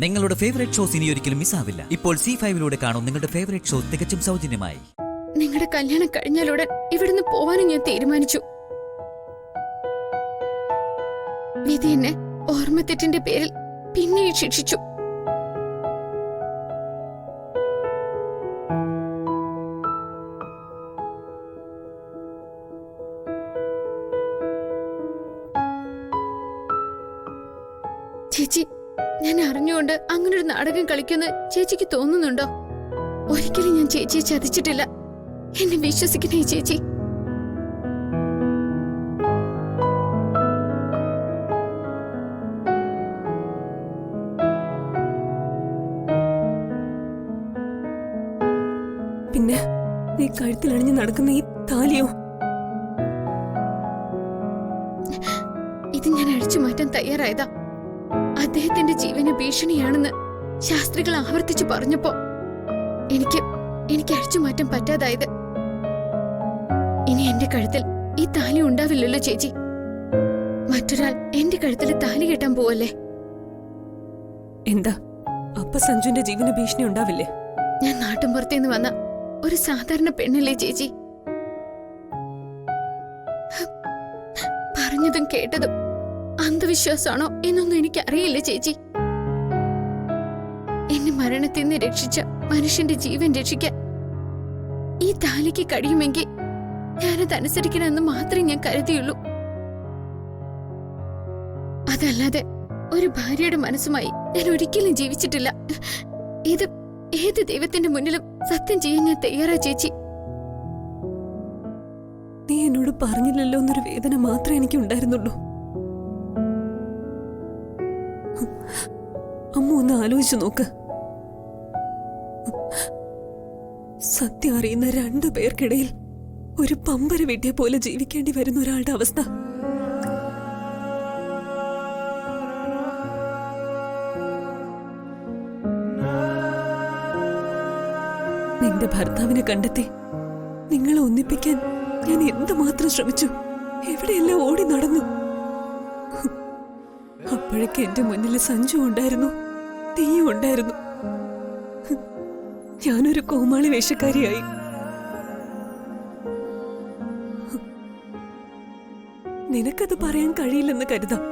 നിങ്ങളുടെ favourite shows ഇനി ഒരിക്കലും മിസ്സാവില്ല. ഇപ്പോൾ C5-ലൂടെ കാണും നിങ്ങളുടെ ഫേവറേറ്റ് ഷോ തികച്ചും സൗജന്യമായി. നിങ്ങളുടെ കല്യാണം കഴിഞ്ഞാലുടൻ ഇവിടുന്ന് പോവാനും ഞാൻ തീരുമാനിച്ചു. വിധി എന്നെ ഓർമ്മത്തെറ്റിന്റെ പേരിൽ പിന്നെയും ശിക്ഷിച്ചു. ചേച്ചി, ഞാൻ അറിഞ്ഞുകൊണ്ട് അങ്ങനൊരു നാടകം കളിക്കുന്ന ചേച്ചിക്ക് തോന്നുന്നുണ്ടോ? ഒരിക്കലും ഞാൻ ചേച്ചിയെ ചതിച്ചിട്ടില്ല. എന്നെ വിശ്വസിക്കണേ ചേച്ചി. പിന്നെ നീ കഴുത്തിലണിഞ്ഞ് നടക്കുന്ന ഈ താലിയോ? ഇത് ഞാൻ അഴിച്ചു മാറ്റാൻ തയ്യാറായതാ. അദ്ദേഹത്തിന്റെ ജീവന് ഭീഷണിയാണെന്ന് ശാസ്ത്രികൾ ആവർത്തിച്ചു പറഞ്ഞപ്പോ എനിക്ക് അഴിച്ചു മാറ്റാൻ പറ്റാതായത്. ഇനി എന്റെ കഴുത്തിൽ ഈ താലി ഉണ്ടാവില്ലല്ലോ ചേച്ചി. മറ്റൊരാൾ എന്റെ കഴുത്തിൽ താലി കെട്ടാൻ പോവല്ലേ? എന്താ അപ്പ സഞ്ജുവിന്റെ ജീവന് ഭീഷണി ഉണ്ടാവില്ലേ? ഞാൻ നാട്ടുമ്പുറത്തേന്ന് വന്ന ഒരു സാധാരണ പെണ്ണല്ലേ ചേച്ചി. പറഞ്ഞതും കേട്ടതും അന്ധവിശ്വാസമാണോ എന്നൊന്നും എനിക്ക് അറിയില്ല ചേച്ചി. എന്നെ മരണത്തിൽ നിന്ന് രക്ഷിച്ച മനുഷ്യന്റെ ജീവൻ രക്ഷിക്കാൻ ഈ താലിക്ക് കഴിയുമെങ്കിൽ ഞാനത് അനുസരിക്കണമെന്ന് മാത്രമേ ഞാൻ കരുതിയുള്ളൂ. അതല്ലാതെ ഒരു ഭാര്യയുടെ മനസ്സുമായി ഞാൻ ഒരിക്കലും ജീവിച്ചിട്ടില്ല. ഇത് ഏത് ദൈവത്തിന്റെ മുന്നിലും സത്യം ചെയ്യാൻ ഞാൻ തയ്യാറാ ചേച്ചി. നീ എന്നോട് പറഞ്ഞില്ലല്ലോ എന്നൊരു വേദന മാത്രമേ എനിക്ക് ഉണ്ടായിരുന്നുള്ളൂ. അമ്മ ഒന്ന് ആലോചിച്ചു നോക്ക്. സത്യം അറിയുന്ന 2 പേർക്കിടയിൽ ഒരു പമ്പര വീട്ടിയെ പോലെ ജീവിക്കേണ്ടി വരുന്ന ഒരാളുടെ അവസ്ഥ. നിന്റെ ഭർത്താവിനെ കണ്ടെത്തി നിങ്ങളെ ഒന്നിപ്പിക്കാൻ ഞാൻ എന്തുമാത്രം ശ്രമിച്ചു, എവിടെയെല്ലാം ഓടി നടന്നു. അപ്പോഴേക്ക് എന്റെ മുന്നിൽ സഞ്ജു ഉണ്ടായിരുന്നു, തീയും ഉണ്ടായിരുന്നു. ഞാനൊരു കോമാളി വേഷക്കാരിയായി. നിനക്കത് പറയാൻ കഴിയില്ലെന്ന് കരുതാം.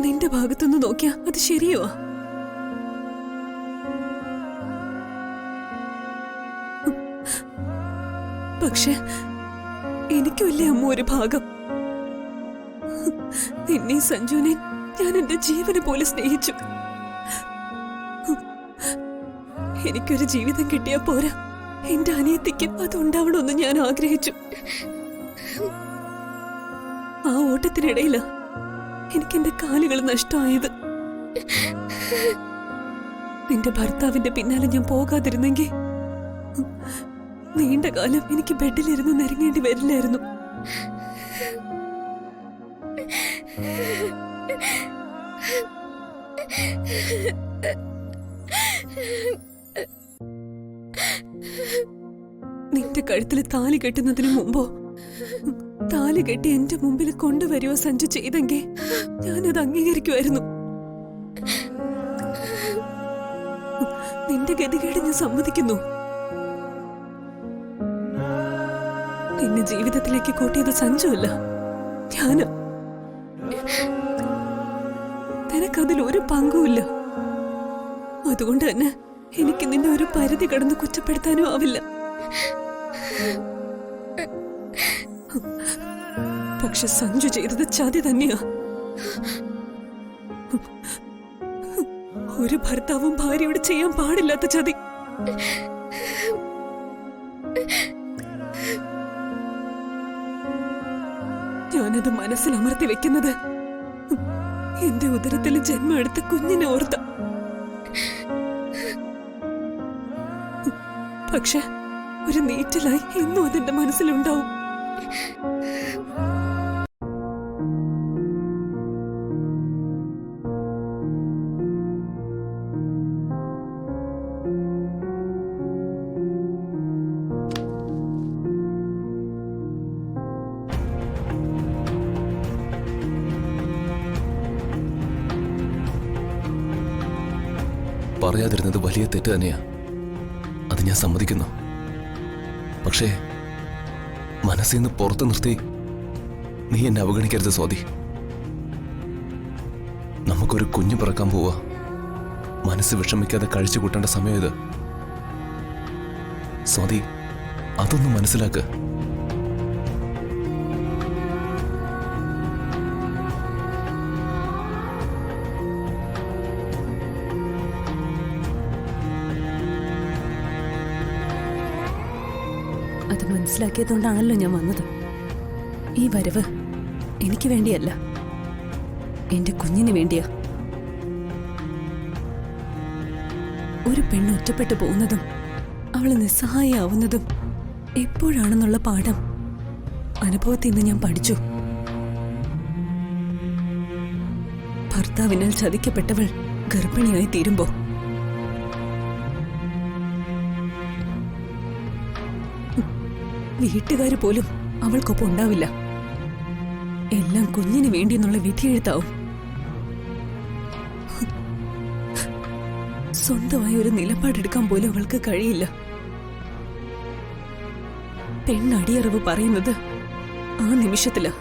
നിന്റെ ഭാഗത്തുനിന്ന് നോക്കിയാ അത് ശരിയോ? പക്ഷെ എനിക്കുമല്ലേ അമ്മ ഒരു ഭാഗം. നിന്നെ സഞ്ജുവിനെ ഞാൻ എന്റെ ജീവനെ പോലെ സ്നേഹിച്ചു. എനിക്കൊരു ജീവിതം കിട്ടിയാ പോരാ, എന്റെ അനിയത്തിക്കും അതുണ്ടാവണമെന്ന് ഞാൻ ആഗ്രഹിച്ചു. ആ ഓട്ടത്തിനിടയിലാ എനിക്ക് എന്റെ കാലുകൾ നഷ്ടമായത്. നിന്റെ ഭർത്താവിന്റെ പിന്നാലെ ഞാൻ പോകാതിരുന്നെങ്കിൽ നീണ്ട കാലം എനിക്ക് ബെഡിലിരുന്ന് നിരങ്ങേണ്ടി വരില്ലായിരുന്നു. നിന്റെ കഴുത്തിൽ താലി കെട്ടുന്നതിന് മുമ്പോ താലി കെട്ടി എന്റെ മുമ്പിൽ കൊണ്ടുവരുവോ സഞ്ജു ചെയ്തെങ്കിൽ ഞാനത് അംഗീകരിക്കുമായിരുന്നു. നിന്റെ ഗതികേട് ഞാൻ സമ്മതിക്കുന്നു. നിന്നെ ജീവിതത്തിലേക്ക് കൂട്ടിയത് സഞ്ജു അല്ല, ഞാന്. നിനക്കതിൽ ഒരു പങ്കുമില്ല. അതുകൊണ്ട് തന്നെ എനിക്ക് നിന്നെ ഒരു പരിധി കടന്ന് കുറ്റപ്പെടുത്താനും ആവില്ല. പക്ഷെ സഞ്ജു ചെയ്തത് ചതി തന്നെയാ. ഒരു ഭർത്താവും ഭാര്യയോട് ചെയ്യാൻ പാടില്ലാത്ത ചതി. ഞാനത് മനസ്സിൽ അമർത്തി വെക്കുന്നത് എന്റെ ഉദരത്തിൽ ജന്മം എടുത്ത കുഞ്ഞിനെ ഓർത്ത. പക്ഷെ ഒരു നീറ്റലായി എന്നും അതെന്റെ മനസ്സിലുണ്ടാവും. പറയാതിരുന്നത് വലിയ തെറ്റ് തന്നെയാ. അത് ഞാൻ സമ്മതിക്കുന്നു. പക്ഷേ മനസ്സിൽ നിന്ന് പുറത്തു നിർത്തി നീ എന്നെ അവഗണിക്കരുത് സ്വാതി. നമുക്കൊരു കുഞ്ഞു പിറക്കാൻ പോവാ. മനസ്സ് വിഷമിക്കാതെ കഴിച്ചു കൂട്ടേണ്ട സമയം ഇത്. സ്വാതി, അതൊന്നും മനസ്സിലാക്ക്. അത് മനസ്സിലാക്കിയതുകൊണ്ടാണല്ലോ ഞാൻ വന്നത്. ഈ വരവ് എനിക്ക് വേണ്ടിയല്ല, എന്റെ കുഞ്ഞിന് വേണ്ടിയാ. ഒരു പെണ്ണ് ഒറ്റപ്പെട്ടു പോകുന്നതും അവള് നിസ്സഹായാവുന്നതും എപ്പോഴാണെന്നുള്ള പാഠം അനുഭവത്തിൽ നിന്ന് ഞാൻ പഠിച്ചു. ഭർത്താവിനാൽ ചതിക്കപ്പെട്ടവൾ ഗർഭിണിയായി തീരുമ്പോ വീട്ടുകാര് പോലും അവൾക്കൊപ്പം ഉണ്ടാവില്ല. എല്ലാം കുഞ്ഞിന് വേണ്ടി എന്നുള്ള വിധിയെഴുത്താവും. സ്വന്തമായി ഒരു നിലപാടെടുക്കാൻ പോലും അവൾക്ക് കഴിയില്ല. പെണ്ണടിയറവ് പറയുന്നത് ആ നിമിഷത്തിലാ.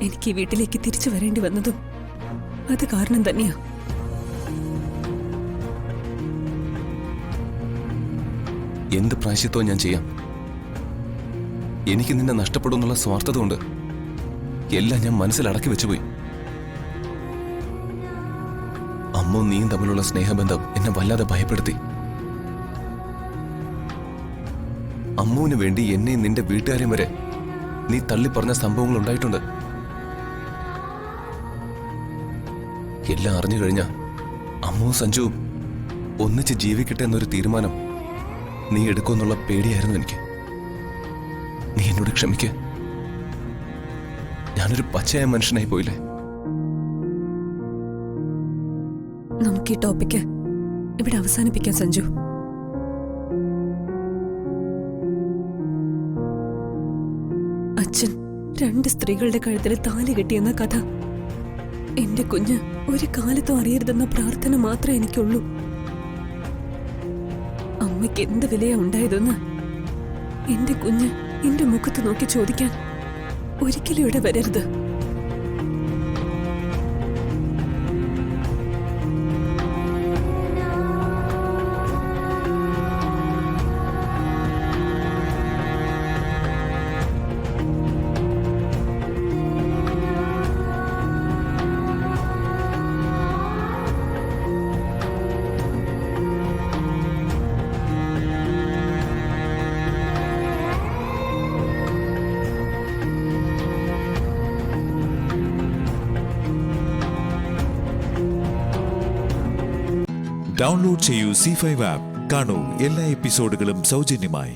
എനിക്ക് ഈ വീട്ടിലേക്ക് തിരിച്ചു വരേണ്ടി വന്നതും അത് കാരണം തന്നെയാ. എന്ത് പ്രായശ്ചിത്വം ഞാൻ ചെയ്യാം? എനിക്ക് നിന്നെ നഷ്ടപ്പെടുമെന്നുള്ള സ്വാർത്ഥത കൊണ്ട് എല്ലാം ഞാൻ മനസ്സിലടക്കി വെച്ചുപോയി. അമ്മ നീയും തമ്മിലുള്ള സ്നേഹബന്ധം എന്നെ വല്ലാതെ ഭയപ്പെടുത്തി. അമ്മുവിന് വേണ്ടി എന്നെയും നിന്റെ വീട്ടുകാരെയും വരെ നീ തള്ളിപ്പറഞ്ഞ സംഭവങ്ങൾ ഉണ്ടായിട്ടുണ്ട്. എല്ലാം അറിഞ്ഞു കഴിഞ്ഞാ അമ്മുവും സഞ്ജുവും ഒന്നിച്ച് ജീവിക്കട്ടെ എന്നൊരു തീരുമാനം നീ എടുക്കുമെന്നുള്ള പേടിയായിരുന്നു എനിക്ക്. നീ എന്നോട് ക്ഷമിക്ക്. ഞാനൊരു പച്ചയായ മനുഷ്യനായി പോയില്ലേ? നമുക്ക് ഈ ടോപ്പിക്ക് ഇവിടെ അവസാനിപ്പിക്കാം സഞ്ജു. അച്ഛൻ 2 സ്ത്രീകളുടെ കഴുത്തിൽ താലി കെട്ടിയെന്ന കഥ എന്റെ കുഞ്ഞ് ഒരു കാലത്തും അറിയരുതെന്ന പ്രാർത്ഥന മാത്രമേ എനിക്കുള്ളൂ. അമ്മയ്ക്ക് എന്ത് വിലയാ ഉണ്ടായതെന്ന് എന്റെ കുഞ്ഞ് എന്റെ മുഖത്ത് നോക്കി ചോദിക്കാൻ ഒരിക്കലും ഇവിടെ വരരുത്. ഡൗൺലോഡ് ചെയ്യൂ C5 ആപ്പ്. കാണൂ എല്ലാ എപ്പിസോഡുകളും സൗജന്യമായി.